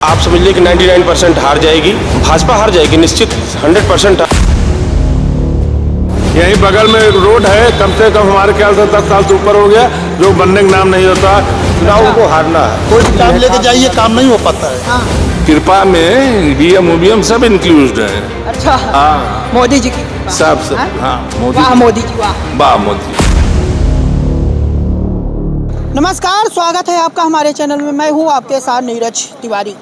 आप समझ लीजिए कि 99% हार जाएगी, भाजपा हार जाएगी निश्चित 100%। यहीं बगल में एक रोड है, कम से कम हमारे ख्याल से 10 साल से ऊपर हो गया, जो बनने का नाम नहीं होता। चुनाव को हारना है, कोई भी काम लेके जाइए काम नहीं हो पाता है। कृपा में ईवीएम सब इंक्लूड है। अच्छा हाँ, मोदी जी की कृपा। सब हाँ? हाँ वाह मोदी जी वाह। वाह मोदी। नमस्कार, स्वागत है आपका हमारे चैनल में। मैं हूं आपके साथ नीरज तिवारी।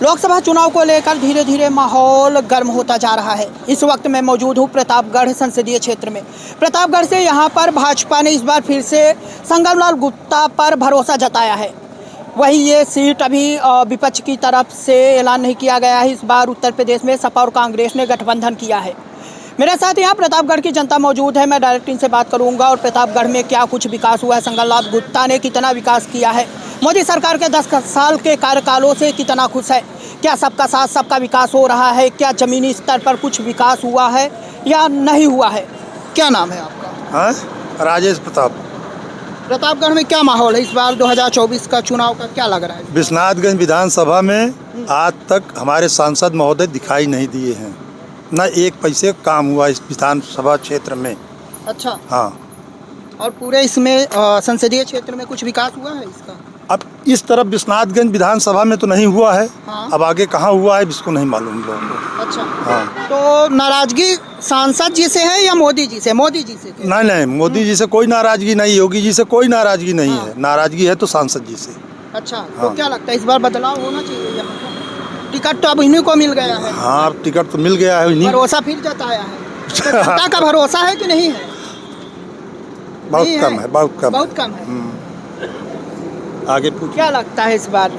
लोकसभा चुनाव को लेकर धीरे धीरे माहौल गर्म होता जा रहा है। इस वक्त मैं मौजूद हूं प्रतापगढ़ संसदीय क्षेत्र में। प्रतापगढ़ से यहां पर भाजपा ने इस बार फिर से संगमलाल गुप्ता पर भरोसा जताया है। वहीं ये सीट अभी विपक्ष की तरफ से ऐलान नहीं किया गया है। इस बार उत्तर प्रदेश में सपा और कांग्रेस ने गठबंधन किया है। मेरे साथ यहाँ प्रतापगढ़ की जनता मौजूद है। मैं डायरेक्ट इनसे बात करूंगा और प्रतापगढ़ में क्या कुछ विकास हुआ है, संगमलाल गुप्ता ने कितना विकास किया है, मोदी सरकार के 10 साल के कार्यकालों से कितना खुश है, क्या सबका साथ सबका विकास हो रहा है, क्या ज़मीनी स्तर पर कुछ विकास हुआ है या नहीं हुआ है। क्या नाम है आपका? हाँ, राजेश प्रताप। प्रतापगढ़ में क्या माहौल है इस बार 2024 का चुनाव का, क्या लग रहा है? विश्वनाथगंज विधानसभा में आज तक हमारे सांसद महोदय दिखाई नहीं दिए हैं, न एक पैसे का काम हुआ इस विधानसभा क्षेत्र में। अच्छा, हाँ, और पूरे इसमें संसदीय क्षेत्र में कुछ विकास हुआ है इसका? अब इस तरफ विश्वनाथगंज विधानसभा में तो नहीं हुआ है। हाँ। अब आगे कहाँ हुआ है इसको नहीं मालूम हम लोगों को। अच्छा, हाँ, तो नाराजगी सांसद जी से है या मोदी जी से? मोदी जी से नहीं नहीं, मोदी जी से कोई नाराजगी नहीं, योगी जी से कोई नाराजगी नहीं हाँ। है। नाराजगी है तो सांसद जी से। अच्छा, तो हाँ। क्या लगता है इस बार बदलाव होना चाहिए यहाँ पर? टिकट तो अब इन्हीं को मिल गया है। हाँ, अब टिकट तो मिल गया है इन्हीं। भरोसा फिर जताया है। तो जनता का भरोसा है कि नहीं है? बहुत नहीं कम है, बहुत कम। बहुत कम है। आगे पूछ। क्या लगता है इस बार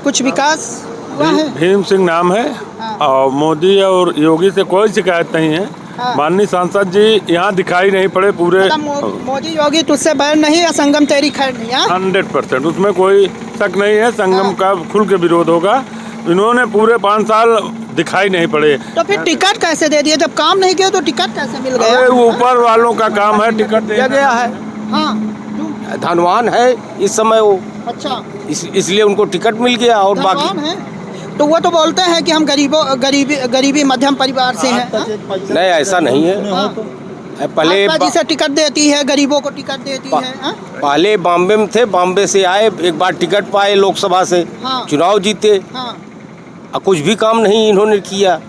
कुछ विकास हुआ है? भीम सिंह नाम है हाँ। और मोदी और योगी से कोई शिकायत नहीं है। हाँ। माननीय सांसद जी यहाँ दिखाई नहीं पड़े पूरे मतलब मोदी योगी तुझसे बैर नहीं या संगम तेरी खैर नहीं? हाँ? 100%, उसमें कोई शक नहीं है। संगम हाँ। का खुल के विरोध होगा। इन्होंने पूरे 5 साल दिखाई नहीं पड़े। तो फिर टिकट कैसे दे दिए? जब काम नहीं किया तो टिकट कैसे मिल गया? अरे वो ऊपर वालों का काम है, टिकट दिया गया है। हाँ, धनवान है इस समय वो, अच्छा, इसलिए उनको टिकट मिल गया। और बाकी धनवान है तो वो तो बोलते हैं कि हम गरीबी मध्यम परिवार से हैं। हाँ? नहीं, ऐसा नहीं है। पहले भाजपा जी से टिकट देती है, गरीबों को टिकट देती है। हाँ? पहले बॉम्बे में थे, बॉम्बे से आए, एक बार टिकट पाए लोकसभा से, हाँ। चुनाव जीते, हाँ, और कुछ भी काम नहीं इन्होंने किया।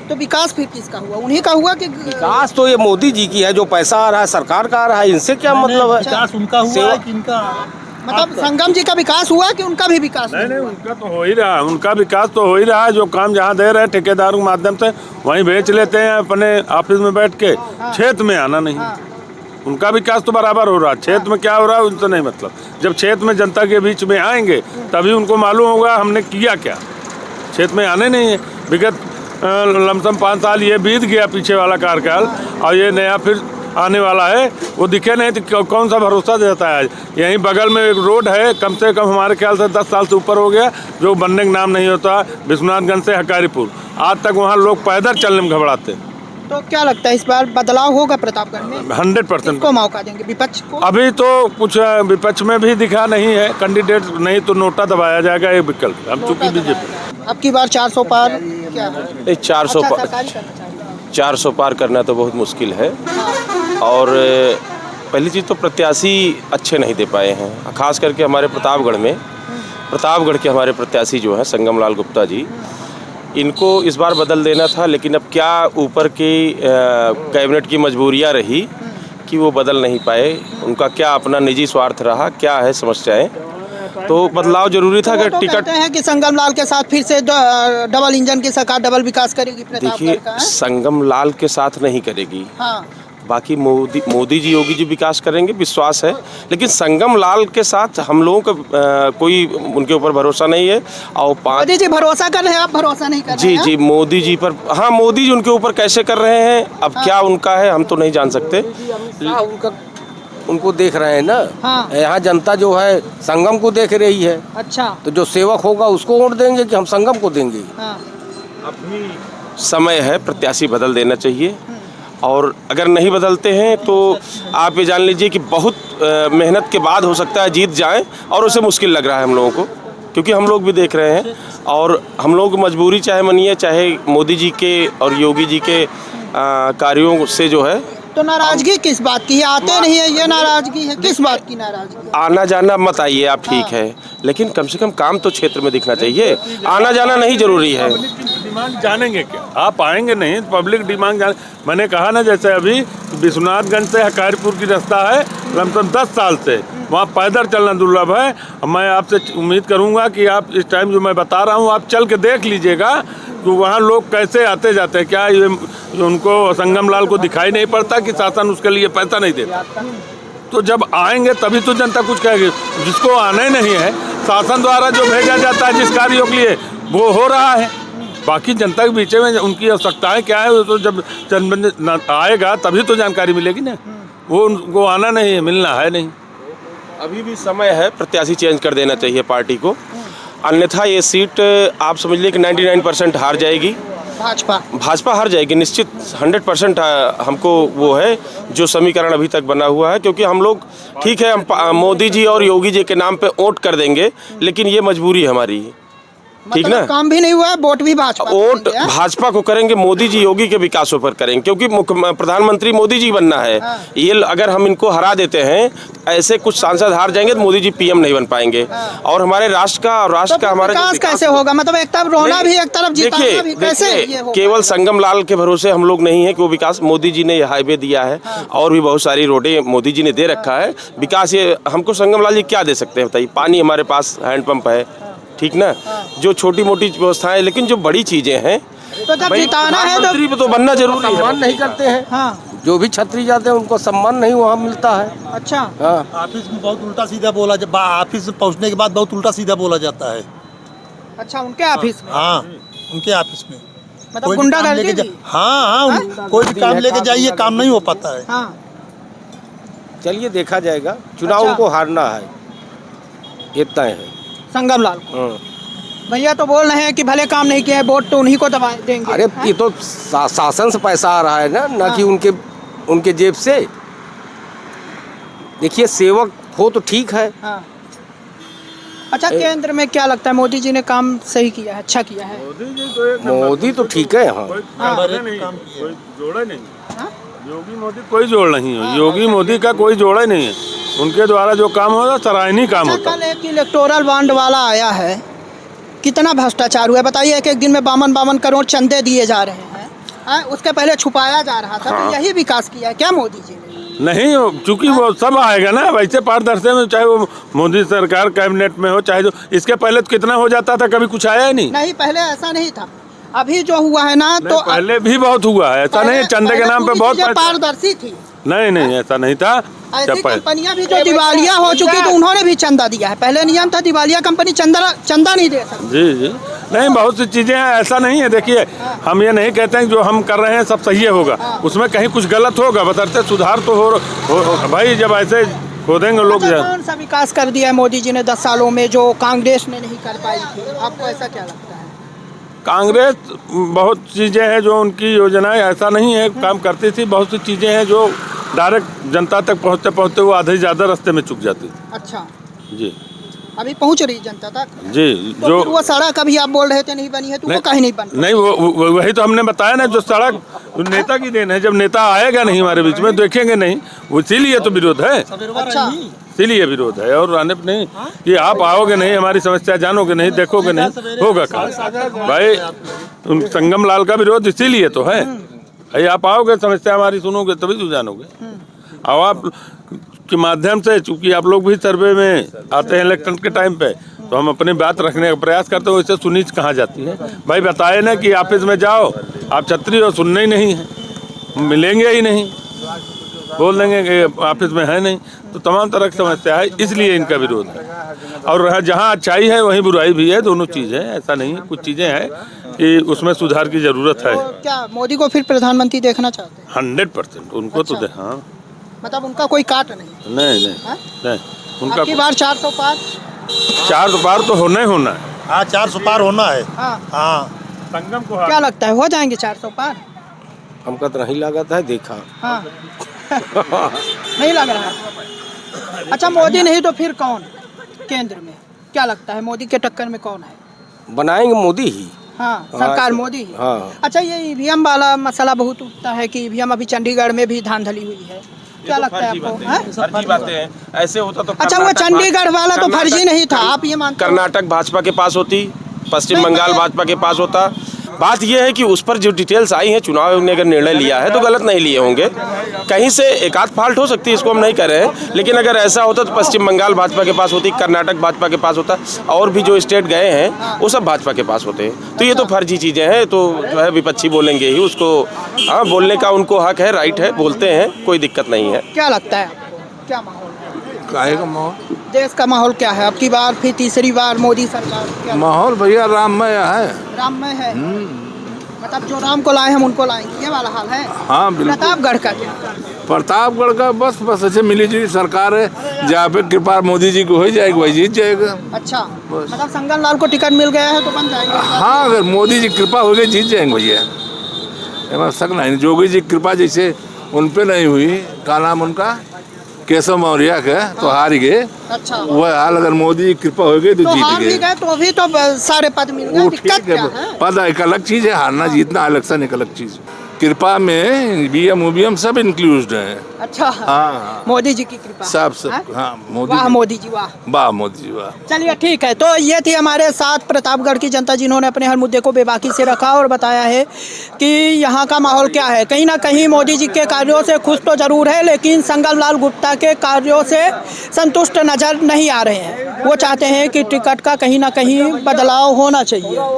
तो विकास फिर किसका हुआ? उन्हीं का हुआ कि विकास तो ये मोदी जी की है, जो पैसा आ रहा है सरकार का आ रहा है, इनसे क्या मतलब है? विकास उनका हुआ सेवा- है कि इनका? मतलब संगम जी का विकास हुआ कि उनका भी विकास नहीं नहीं, हुआ? उनका तो हो ही रहा है, उनका विकास तो हो ही रहा है। जो काम जहाँ दे रहे हैं ठेकेदारों के माध्यम से वहीं बेच लेते हैं अपने ऑफिस में बैठ के। क्षेत्र में आना नहीं। हाँ। उनका विकास तो बराबर हो रहा है, क्षेत्र में क्या हो रहा है उनसे नहीं मतलब। जब क्षेत्र में जनता के बीच में आएंगे तभी उनको मालूम होगा हमने किया क्या। क्षेत्र में आने नहीं है। विगत लमसम 5 साल ये बीत गया पीछे वाला कार्यकाल, और ये नया फिर आने वाला है। वो दिखे नहीं तो कौन सा भरोसा देता है। यहीं बगल में एक रोड है, कम से कम हमारे ख्याल से 10 साल से ऊपर हो गया, जो बनने का नाम नहीं होता। विश्वनाथगंज से हकारीपुर आज तक वहाँ लोग पैदल चलने में घबराते। तो क्या लगता है इस बार बदलाव होगा प्रतापगढ़ में? 100%। किसको मौका देंगे? विपक्ष को? अभी तो कुछ विपक्ष में भी दिखा नहीं है कैंडिडेट, नहीं तो नोटा दबाया जाएगा एक विकल्प। हम चूंकि बीजेपी अब की बार 400 पार क्या है? 400 अच्छा, पार, सरकारी करना चाहिए। 400 पार करना तो बहुत मुश्किल है। और पहली चीज़ तो प्रत्याशी अच्छे नहीं दे पाए हैं, खास करके हमारे प्रतापगढ़ के हमारे प्रत्याशी जो हैं संगमलाल गुप्ता जी, इनको इस बार बदल देना था। लेकिन अब क्या ऊपर की कैबिनेट की मजबूरियां रही कि वो बदल नहीं पाए। उनका क्या अपना निजी स्वार्थ रहा, क्या है समस्याएं, तो बदलाव जरूरी था। तो अगर टिकट कहते हैं कि संगमलाल के साथ फिर से डबल इंजन की सरकार डबल विकास करेगी प्रतापगढ़ देखिए, का। है? संगमलाल के साथ नहीं करेगी, हाँ, बाकी मोदी जी योगी जी विकास करेंगे, विश्वास है। लेकिन संगम लाल के साथ हम लोगों का कोई उनके ऊपर भरोसा नहीं है। और मोदी जी भरोसा कर रहे हैं, आप भरोसा नहीं कर रहे जी हैं? जी, मोदी जी पर, हाँ, मोदी जी उनके ऊपर कैसे कर रहे हैं, अब क्या उनका है हम तो नहीं जान सकते। उनको देख रहे हैं ना। हाँ। यहाँ जनता जो है संगम को देख रही है, अच्छा, तो जो सेवक होगा उसको वोट देंगे कि हम संगम को देंगे। हाँ, समय है, प्रत्याशी बदल देना चाहिए। और अगर नहीं बदलते हैं तो आप ये जान लीजिए कि बहुत मेहनत के बाद हो सकता है जीत जाएं, और उसे मुश्किल लग रहा है हम लोगों को। क्योंकि हम लोग भी देख रहे हैं और हम लोग की मजबूरी चाहे मानिए, चाहे मोदी जी के और योगी जी के कार्यों से जो है तो नाराजगी किस बात की है? आते नहीं है, ये नाराजगी है? किस बात की नाराजगी है? आना जाना मत आइए आप, ठीक है, लेकिन कम से कम काम तो क्षेत्र में दिखना चाहिए। आना जाना नहीं जरूरी है। डिमांड जानेंगे क्या? आप आएंगे नहीं, पब्लिक डिमांड जान। मैंने कहा ना, जैसे अभी विश्वनाथगंज से हकारीपुर की रास्ता है लमसम 10 साल से, वहाँ पैदल चलना दुर्लभ है। मैं आपसे उम्मीद करूँगा कि आप इस टाइम जो मैं बता रहा हूँ, आप चल के देख लीजिएगा कि वहाँ लोग कैसे आते जाते हैं। क्या ये उनको संगम लाल को दिखाई नहीं पड़ता कि शासन उसके लिए पैसा नहीं देता? तो जब आएंगे तभी तो जनता कुछ कहेगी। जिसको आना ही नहीं है, शासन द्वारा जो भेजा जाता है जिस कार्यों के लिए, वो हो रहा है। बाकी जनता के बीच में उनकी आवश्यकताएं क्या है, वो तो जब जनबंद आएगा तभी तो जानकारी मिलेगी ना। वो उनको आना नहीं है, मिलना है नहीं। अभी भी समय है, प्रत्याशी चेंज कर देना चाहिए पार्टी को, अन्यथा ये सीट आप समझ लीजिए कि 99% हार जाएगी। भाजपा हार जाएगी निश्चित, 100% हमको वो है जो समीकरण अभी तक बना हुआ है। क्योंकि हम लोग ठीक है, हम मोदी जी और योगी जी के नाम पे वोट कर देंगे, लेकिन ये मजबूरी है हमारी, ठीक ना? काम भी नहीं हुआ है, वोट भी भाजपा वोट भाजपा को करेंगे, मोदी जी योगी के विकासों पर करेंगे, क्योंकि प्रधानमंत्री मोदी जी बनना है। ये अगर हम इनको हरा देते हैं, ऐसे कुछ सांसद हार जाएंगे तो मोदी जी पीएम नहीं बन पाएंगे। और हमारे राष्ट्र का हमारा विकास कैसे होगा? मतलब एक तरफ रोना भी, एक तरफ जिताना भी, कैसे ये होगा? केवल संगम लाल के भरोसे हम लोग नहीं है कि वो विकास, मोदी जी ने हाईवे दिया है और भी बहुत सारी रोडें मोदी जी ने दे रखा है। विकास ये हमको संगम लाल जी क्या दे सकते हैं बताइए? पानी हमारे पास हैंडपंप है, ठीक ना, जो छोटी मोटी व्यवस्थाएं, लेकिन जो बड़ी चीजें हैं तो जब जिताना है तो बनना जरूरी है। सम्मान नहीं करते हैं। हाँ, जो भी छतरी जाते हैं उनको सम्मान नहीं वहाँ मिलता है। अच्छा, हाँ, ऑफिस में बहुत उल्टा सीधा बोला, जब ऑफिस में पहुंचने के बाद बहुत उल्टा सीधा बोला जाता है। अच्छा, उनके ऑफिस में? हाँ, उनके ऑफिस में मतलब गुंडागर्दी भी? हाँ, कोई भी काम लेके जाइए, काम नहीं हो पाता है। हाँ, चलिए देखा जाएगा। चुनाव अच्छा। उनको हारना है, इतना है। संगम लाल को भैया तो बोल रहे हैं कि भले काम नहीं किया है, वोट तो उन्हीं को दबा देंगे। अरे ये तो शासन से पैसा आ रहा है ना कि उनके जेब से। देखिए, सेवक हो तो ठीक है। हाँ। अच्छा, केंद्र में क्या लगता है, मोदी जी ने काम सही किया है, अच्छा किया है? मोदी तो ठीक है। हाँ, कोई जोड़ा नहीं, योगी मोदी कोई जोड़ नहीं है। योगी मोदी का कोई जोड़ा नहीं है। उनके द्वारा जो काम होता है सराहनीय काम होता है। कल एक इलेक्टोरल बॉन्ड वाला आया है, कितना भ्रष्टाचार हुआ है बताइए? एक दिन में 52 करोड़ चंदे दिए जा रहे हैं। उसके पहले छुपाया जा रहा था। तो यही विकास किया है क्या मोदी जी ने? नहीं, चूंकि वो सब आएगा ना वैसे पारदर्शी में, चाहे वो मोदी सरकार कैबिनेट में हो, चाहे जो इसके पहले तो कितना हो जाता था, कभी कुछ आया ही नहीं। नहीं, पहले ऐसा नहीं था। अभी जो हुआ है ना, तो पहले भी बहुत हुआ है, ऐसा नहीं चंदे के नाम पे बहुत पारदर्शी थी। नहीं, ऐसा नहीं था। ऐसी कंपनियां भी जो दिवालिया हो चुकी तो उन्होंने भी चंदा दिया है। पहले नियम था दिवालिया कंपनी चंदा नहीं दे सकती। जी, नहीं, बहुत सी चीजें हैं, ऐसा नहीं है। देखिए, हम ये नहीं कहते हैं जो हम कर रहे हैं सब सही होगा, उसमें कहीं कुछ गलत होगा, बतरते सुधार तो हो भाई। जब ऐसे खोदेंगे लोग। अच्छा, कौन सा विकास कर दिया है मोदी जी ने 10 सालों में जो कांग्रेस ने नहीं कर पाई थी? आपको ऐसा क्या लगता है? कांग्रेस बहुत चीज़ें हैं जो उनकी योजनाएं ऐसा नहीं है काम करती थी। बहुत सी चीज़ें हैं जो डायरेक्ट जनता तक पहुँचते पहुँचते वो आधे ज़्यादा रास्ते में चुक जाती थी। अच्छा, जी, अभी पहुँच रही जनता तक? जी। तो जो फिर वो सड़क अभी आप बोल रहे थे नहीं बनी है, तो वो कहीं नहीं बन? नहीं, वो वही तो हमने बताया ना, जो सड़क नेता की देन है। जब नेता आएगा नहीं हमारे बीच में, देखेंगे नहीं, वो इसीलिए तो विरोध है। अच्छा, इसीलिए विरोध है, और आने नहीं कि आप आओगे नहीं, हमारी समस्या जानोगे नहीं, देखोगे नहीं, होगा कहाँ भाई? संगम लाल का विरोध इसीलिए तो है भाई। आप आओगे, समस्या हमारी सुनोगे, तभी तो जानोगे। अब आप के माध्यम से, चूंकि आप लोग भी सर्वे में आते हैं इलेक्शन के टाइम पे, तो हम अपनी बात रखने का प्रयास करते हैं। वैसे सुनी कहाँ जाती है भाई? बताए ना कि ऑफिस में जाओ, आप छतरी हो, सुनना ही नहीं है, मिलेंगे ही नहीं, बोल देंगे कि ऑफिस में है नहीं। तो तमाम तरह की समस्या है, इसलिए इनका विरोध है। और जहाँ अच्छाई है वहीं बुराई भी है, दोनों चीज़ें हैं। ऐसा नहीं है, कुछ चीज़ें हैं कि उसमें सुधार की ज़रूरत है। तो क्या मोदी को फिर प्रधानमंत्री देखना चाहते हैं? 100% उनको तो हाँ। मतलब उनका कोई काट नहीं? नहीं, उनका आपकी बार 400 पार? 400 पार तो होना ही होना है। हाँ, 400 पार होना है। हाँ, संगम को क्या लगता है हो जाएंगे 400 पार? हमका तो नहीं लगा था, देखा। हाँ। नहीं लग रहा है। अच्छा, मोदी नहीं तो फिर कौन केंद्र में? क्या लगता है मोदी के टक्कर में कौन है? बनाएंगे मोदी ही। हाँ, सरकार मोदी ही। हाँ। अच्छा, ये ईवीएम वाला मसला बहुत उठता है कि ईवीएम अभी चंडीगढ़ में भी धांधली हुई है, क्या लगता है आपको? फर्जी बातें हैं, ऐसे होता तो अच्छा, वो चंडीगढ़ वाला तो फर्जी नहीं था, आप ये मानते हो? कर्नाटक भाजपा के पास होती, पश्चिम नहीं, बंगाल भाजपा के पास होता। बात यह है कि उस पर जो डिटेल्स आई हैं, चुनाव ने अगर निर्णय लिया है तो गलत नहीं लिए होंगे, कहीं से एक आध फॉल्ट हो सकती है, इसको हम नहीं कह रहे हैं, लेकिन अगर ऐसा होता तो पश्चिम बंगाल भाजपा के पास होती, कर्नाटक भाजपा के पास होता, और भी जो स्टेट गए हैं वो सब भाजपा के पास होते। तो ये तो फर्जी चीज़ें हैं, तो जो है विपक्षी बोलेंगे ही उसको। हाँ, बोलने का उनको हक है, राइट है, बोलते हैं, कोई दिक्कत नहीं है। क्या लगता है आपको, क्या माहौल है? काहे का माहौल? देश का माहौल क्या है? अब की बार फिर तीसरी बार मोदी सरकार, क्या माहौल भैया राममय है। राममय है, मतलब जो राम को लाए हम उनको लाएंगे, ये वाला हाल है। हाँ बिल्कुल। प्रतापगढ़ का क्या? प्रतापगढ़ का बस ऐसे मिली जुली सरकार है, जहाँ पे कृपा मोदी जी को हो जाएगी वही जीत जाएगा। अच्छा, मतलब संगम लाल को टिकट मिल गया है तो बन जाएंगे। हाँ, अगर मोदी जी कृपा हो गई जीत जाएंगे भैया, एवं शक नहीं। जोगी जी कृपा जैसे उन पे नहीं हुई, का नाम उनका केशव मौर्य का, तो हार गए। अच्छा, वह हाल अगर मोदी जी कृपा हो गई तो तो जीत हार भी गए। गए तो भी तो सारे पद मिल गए, वो दिक्कत ठीक क्या है, है? पद एक अलग चीज है, हारना जीतना इलेक्शन एक अलग चीज। कृपा में बीएम उबीएम सब इंक्लूड है। अच्छा, हाँ, मोदी जी की कृपा, सब हाँ? हाँ, मोदी वाह जी। मोदी जी वाह। वाह मोदी जी वाह। चलिए ठीक है, तो ये थी हमारे साथ प्रतापगढ़ की जनता, जिन्होंने अपने हर मुद्दे को बेबाकी से रखा और बताया है कि यहाँ का माहौल क्या है। कहीं ना कहीं मोदी जी के कार्यों से खुश तो जरूर है, लेकिन संगम लाल गुप्ता के कार्यों से संतुष्ट नजर नहीं आ रहे हैं। वो चाहते हैं कि टिकट का कहीं ना कहीं बदलाव होना चाहिए।